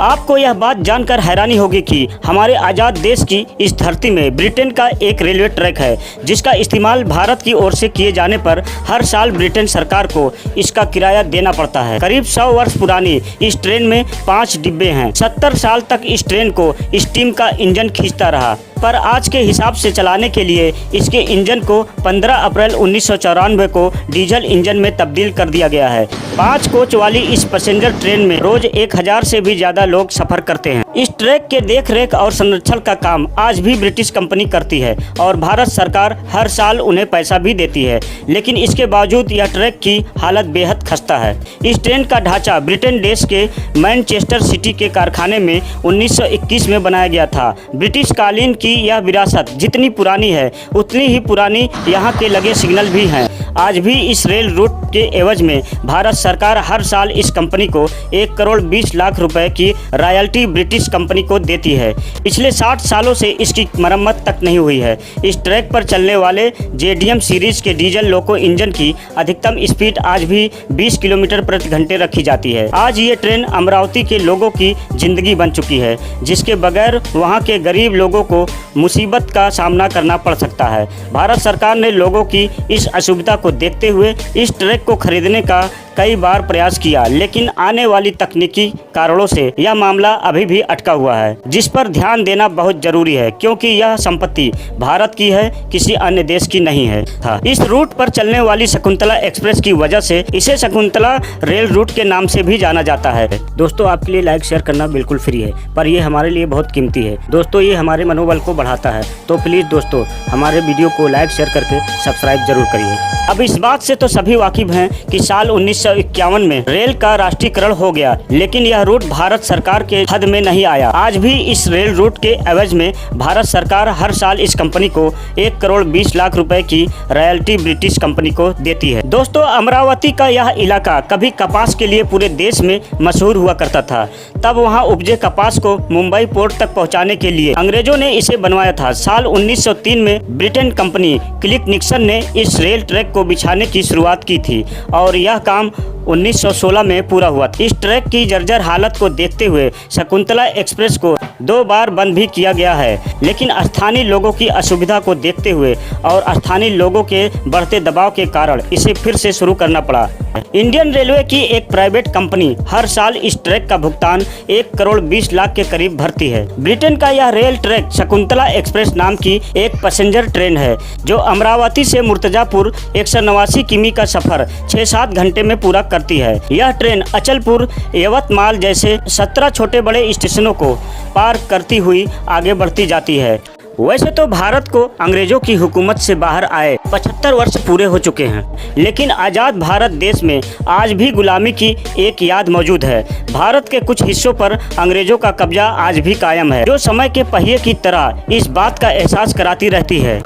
आपको यह बात जानकर हैरानी होगी कि हमारे आज़ाद देश की इस धरती में ब्रिटेन का एक रेलवे ट्रैक है जिसका इस्तेमाल भारत की ओर से किए जाने पर हर साल ब्रिटेन सरकार को इसका किराया देना पड़ता है। करीब 100 वर्ष पुरानी इस ट्रेन में 5 डिब्बे हैं। 70 साल तक इस ट्रेन को स्टीम का इंजन खींचता रहा, पर आज के हिसाब से चलाने के लिए इसके इंजन को 15 अप्रैल 1994 को डीजल इंजन में तब्दील कर दिया गया है। 5 कोच वाली इस पैसेंजर ट्रेन में रोज 1000 से भी ज्यादा लोग सफर करते हैं। इस ट्रैक के देख-रेख और संरक्षण का काम आज भी ब्रिटिश कंपनी करती है और भारत सरकार हर साल उन्हें पैसा भी देती है, लेकिन इसके बावजूद यह ट्रैक की हालत बेहद खस्ता है। इस ट्रेन का ढांचा ब्रिटेन देश के मैनचेस्टर सिटी के कारखाने में 1921 में बनाया गया था। ब्रिटिश कालीन की यह विरासत जितनी पुरानी है उतनी ही पुरानी यहाँ के लगे सिग्नल भी हैं। आज भी इस रेल रूट के एवज में भारत सरकार हर साल इस कंपनी को 1 करोड़ 20 लाख रुपए की रॉयल्टी ब्रिटिश कंपनी को देती है। पिछले 60 सालों से इसकी मरम्मत तक नहीं हुई है। इस ट्रैक पर चलने वाले जेडीएम सीरीज के डीजल लोको इंजन की अधिकतम स्पीड आज भी 20 किलोमीटर प्रति घंटे रखी जाती है। आज ये ट्रेन अमरावती के लोगों की जिंदगी बन चुकी है, जिसके बगैर वहाँ के गरीब लोगों को मुसीबत का सामना करना पड़ सकता है। भारत सरकार ने लोगों की इस असुविधा को देखते हुए इस ट्रैक को खरीदने का कई बार प्रयास किया, लेकिन आने वाली तकनीकी कारणों से यह मामला अभी भी अटका हुआ है, जिस पर ध्यान देना बहुत जरूरी है क्योंकि यह संपत्ति भारत की है, किसी अन्य देश की नहीं है। इस रूट पर चलने वाली शकुंतला एक्सप्रेस की वजह से इसे शकुंतला रेल रूट के नाम से भी जाना जाता है। दोस्तों, आपके लिए लाइक शेयर करना बिल्कुल फ्री है, पर यह हमारे लिए बहुत कीमती है। दोस्तों, ये हमारे मनोबल को बढ़ाता है, तो प्लीज दोस्तों हमारे वीडियो को लाइक शेयर करके सब्सक्राइब जरूर करिए। अब इस बात से तो सभी वाकिफ हैं कि साल 1951 में रेल का राष्ट्रीयकरण हो गया, लेकिन यह रूट भारत सरकार के हद में नहीं आया। आज भी इस रेल रूट के एवज में भारत सरकार हर साल इस कंपनी को 1 करोड़ 20 लाख रुपए की रॉयल्टी ब्रिटिश कंपनी को देती है। दोस्तों, अमरावती का यह इलाका कभी कपास के लिए पूरे देश में मशहूर हुआ करता था। तब वहाँ उपजे कपास को मुंबई पोर्ट तक पहुँचाने के लिए अंग्रेजों ने इसे बनवाया था। साल 1903 में ब्रिटेन कंपनी क्लिक निक्सन ने इस रेल ट्रैक को बिछाने की शुरुआत की थी और यह काम 1916 में पूरा हुआ। इस ट्रैक की जर्जर हालत को देखते हुए शकुंतला एक्सप्रेस को 2 बार बंद भी किया गया है, लेकिन स्थानीय लोगों की असुविधा को देखते हुए और स्थानीय लोगों के बढ़ते दबाव के कारण इसे फिर से शुरू करना पड़ा। इंडियन रेलवे की एक प्राइवेट कंपनी हर साल इस ट्रैक का भुगतान 1 करोड़ 20 लाख के करीब भरती है। ब्रिटेन का यह रेल ट्रैक शकुंतला एक्सप्रेस नाम की एक पैसेंजर ट्रेन है जो अमरावती से मुर्तजापुर 189 किमी का सफर 6-7 घंटे में पूरा करती है। यह ट्रेन अचलपुर, यवतमाल जैसे 17 छोटे बड़े स्टेशनों को पार करती हुई आगे बढ़ती जाती है। वैसे तो भारत को अंग्रेजों की हुकूमत से बाहर आए 75 वर्ष पूरे हो चुके हैं, लेकिन आज़ाद भारत देश में आज भी गुलामी की एक याद मौजूद है। भारत के कुछ हिस्सों पर अंग्रेजों का कब्जा आज भी कायम है, जो समय के पहिए की तरह इस बात का एहसास कराती रहती है।